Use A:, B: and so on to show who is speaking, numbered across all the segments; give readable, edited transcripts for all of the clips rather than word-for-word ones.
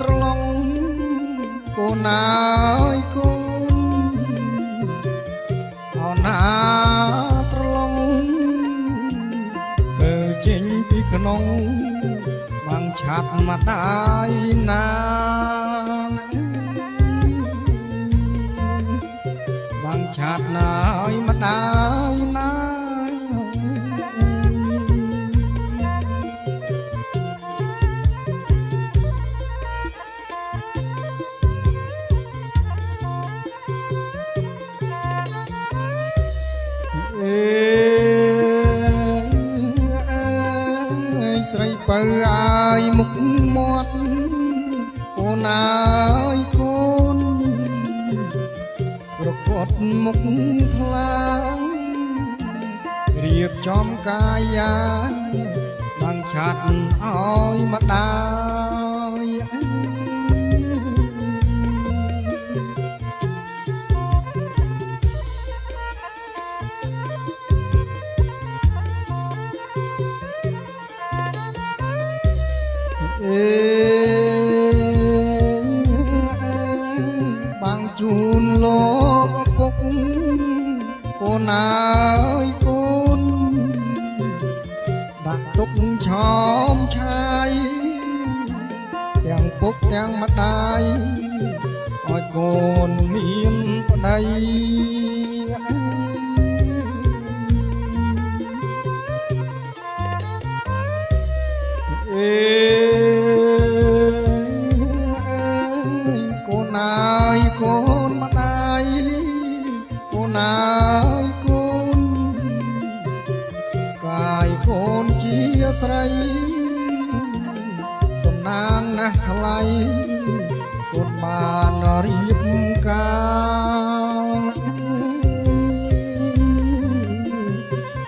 A: ត្រឡងកូនអើយកូនអោណាត្រឡងមើលចេញពីក្នុងបាំងឆាប់មកដាយណាបាំងឆាប់ណាយមកដាយណាស្រីបើអាយមុខមាត់កូនអើយកូនស្រកត់មុខថ្លារៀបចំកាយាបាំងឆាត់ឲ្យម្ដាយបាំងជូនលោកពុកកូនអើយកូនដាក់ទុកឆោមឆាយទាំងពុកទាំងម្ដាយឲ្យកូនមានប្តីកូនអើយកូនម្ដាយកូនអើយកូនកាយកូនជាស្រីសំណាងណាស់ថ្លៃកូនបានរៀបការ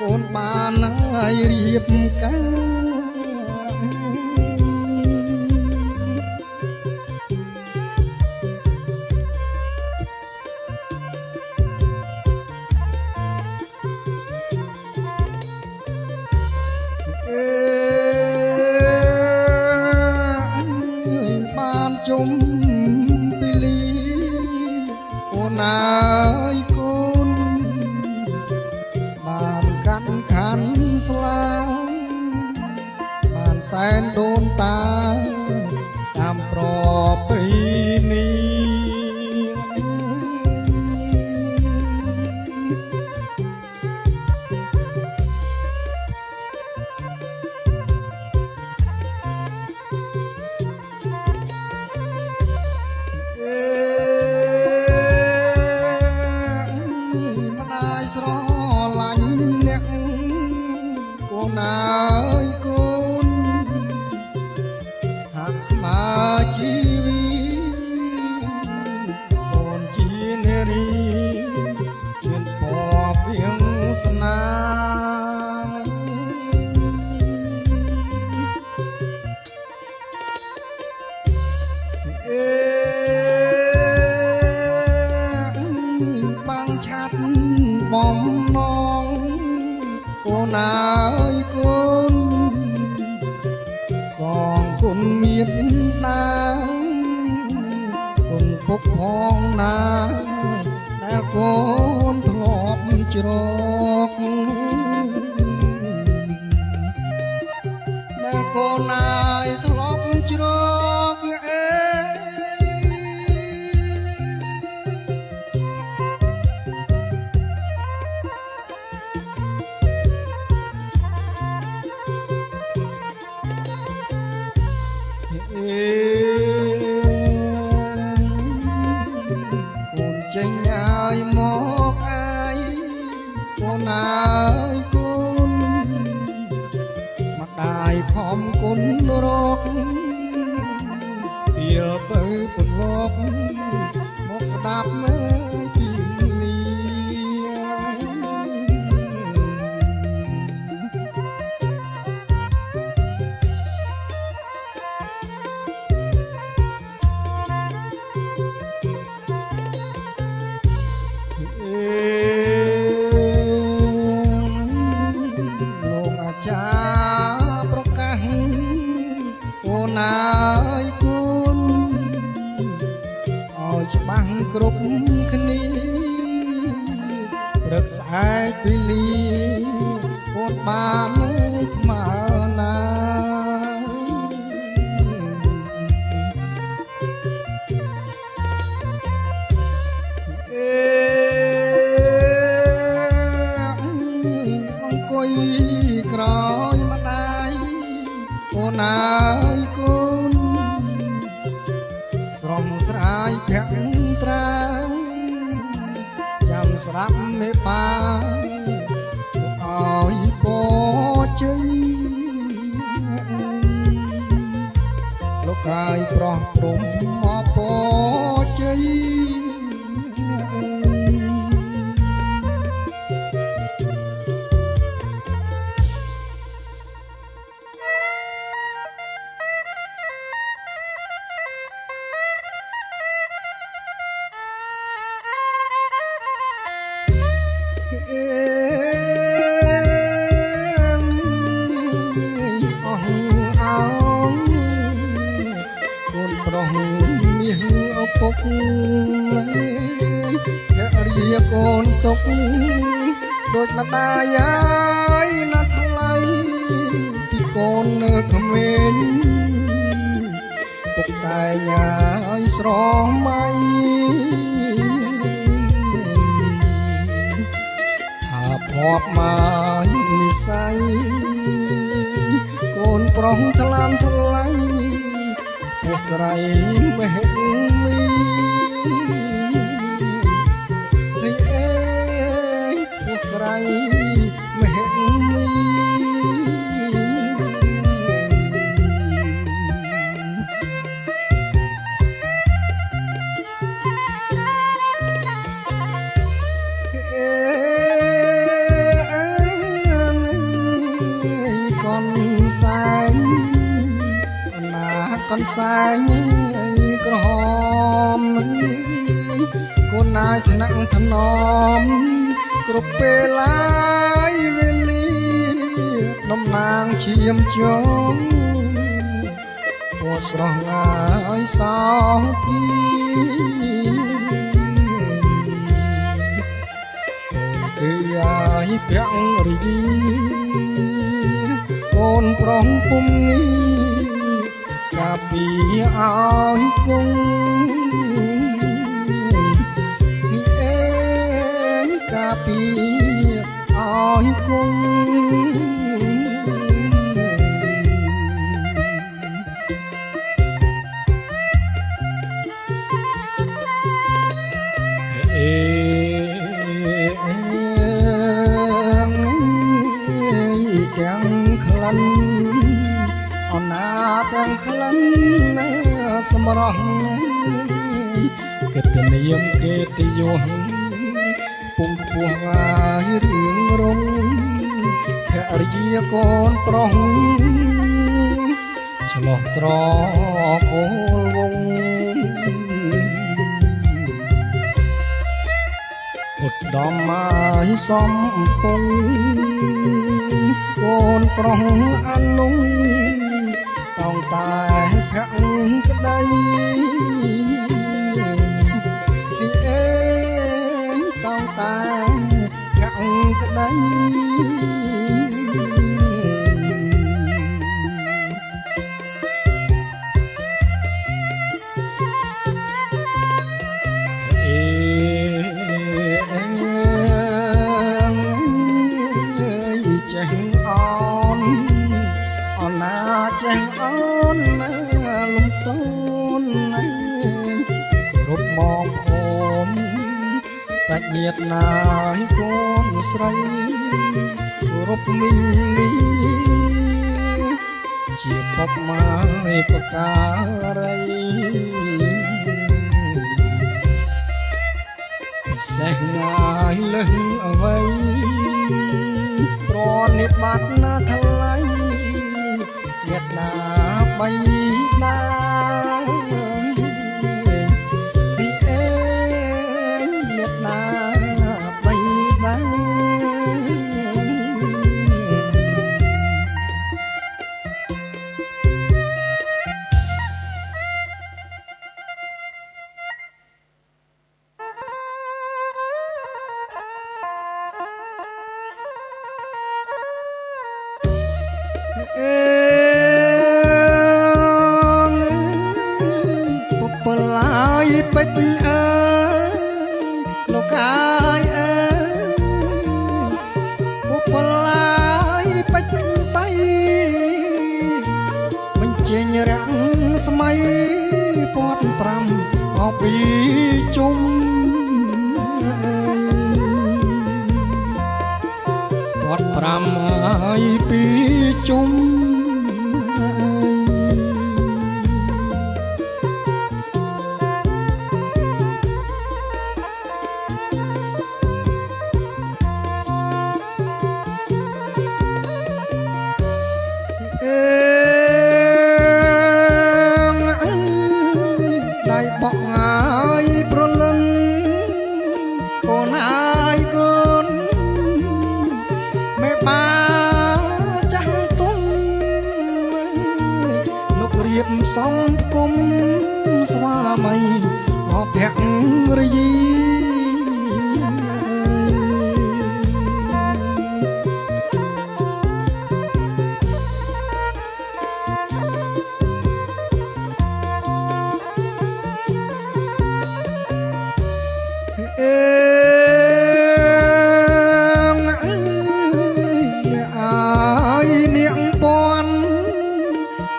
A: កូនបានហើយរៀបការបានជុំពីលីកូនអើយកូនបានកាត់ខាន់ស្លាបានសែនដូនតាតាមប្រពៃណីស្រឡាញ់អ្នកកូនអើយកូនហាក់ស្មើជីវីកូនជានារីមានពណ៌ពីងស្នាបាំងឆាត់បំណងកូនអើយកូនសងគុណមេត្តាគុណពុកផងណាដែលកូនធ្លាប់ជ្រកដែលកូនអើយធ្លាប់ជ្រកកូនចេញឲ្យមកអាយកូនអើយកូនម្ដាយខំគុណរកពីបើពន្លកមកស្ដាប់មើលពីលីលោកអាចារ្យប្រកាសកូនអើយកូន គ្រប់គ្នារឹកស្អែកពីលីកូនបានថ្មើណាអង្គុយក្រោយម្ដាយអូនអើយកូនស្រស់ស្រាយភាក់ត្រាចាំស្រាប់មេបាឲ្យពជ័យលោកកាយប្រោះព្រំមកពជ័យពុកភរិយាកូនទុកដូចម្ដាយហើយណាថ្លៃពីកូននៅក្មេងពុកតែញ៉ាយស្រមៃថាភ័ព្វមកនិស័យកូនប្រុសថ្លាមថ្លៃពោះក្រៃមហិមីហើយអេពោះក្រៃមហិមីកូនសែងកូនសែងក្រហមកូនណាយថ្នាក់ថ្នមគ្រប់ពេលឡាយវេលាតំណាងឈាមជងពណ៌ស្រស់ងាយសោពីគឺអាយប្រាំងរីកូនប្រុសពុំងីកាពីឲ្យគង់អេកាពីឲ្យគង់អេទាំងក្លិនអណាទាំងក្លិនសម្រស់កិត្តិនាមកិត្តិយសពុំពោះងាយរឿងរងភរិយាកូនប្រុសឆ្លោះត្រកូលវងឧត្តមមកសំពងកូនប្រុសអនុតងតែភក្តីអេតងតែភក្តីចេះអនអណាចេះអនលំតូនគ្រប់មកអូនសាច់ញាតិណាយកូនស្រីគ្រប់មីងនេះជាពុកម៉ែបការីសេះងាយលើសអ្វីប្រនិបត្តិណាថ្លៃមេត្តាបៃតាពីអេមេត្តាបៃតា ពេជ្រអើយលោកកាយអើយពុកបលាយពេជ្របីបញ្ចេញរាំងស្មៃពាត់5អស់ពីជុំពាត់5ហើយពីជុំដៃបក់ហើយប្រលឹងកូនហើយកូនមេបាចាស់ទុំលោករៀបសំគុំស្វាមីអភរិយា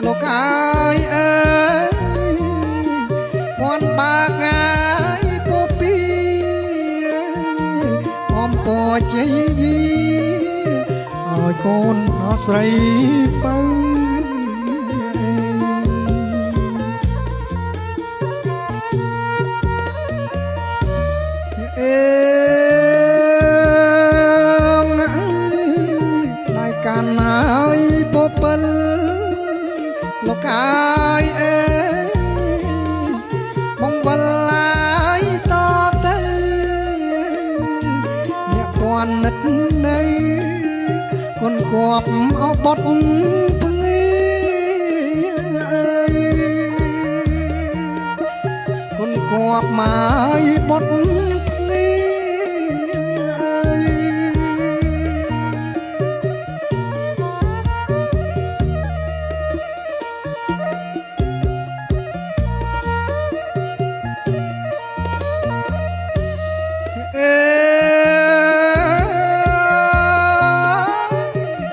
A: លោកអាយអើយពាន់បាកាយពពីបំពជ័យឲ្យកូនអស្រីបើដៃកាន់ហើយពពិលលោកកាយអើយបងបលាយតទៅអ្នកពាន់និតនៅគុនគប់អបត់ភ្ងីអើយគុនគប់មកបត់ភ្ងីអើយ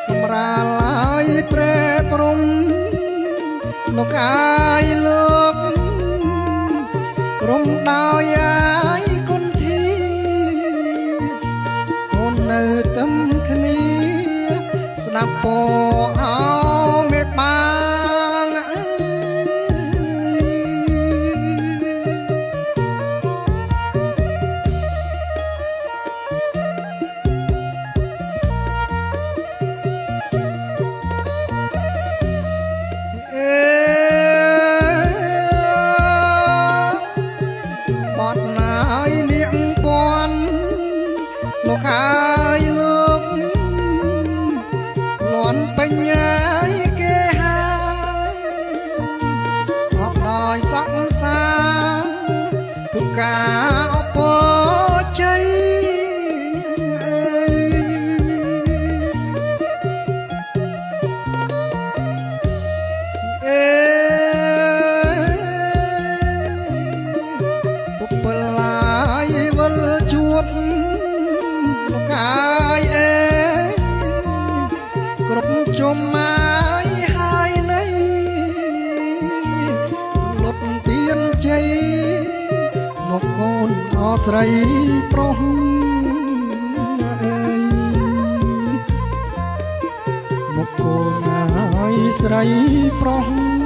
A: កំរាឡាយប្រែព្រំលោកអាយលោកព្រំដោយអាយគុនធីអូននៅទឹមគ្នាស្ដាប់ពអោមេបាងបត់ណាយនាងពាន់លោកអាយលោកលន់បញ្ញាយគេហើយអបដោយសង្សារទុកការអពជ័យពុកបលាយវិលជួបលោកកាយអើយគ្រប់ជុំមកហើយនៃលុតទៀនជ័យមកកូនអស្រីប្រុសអើយមកកូនហើយស្រីប្រុស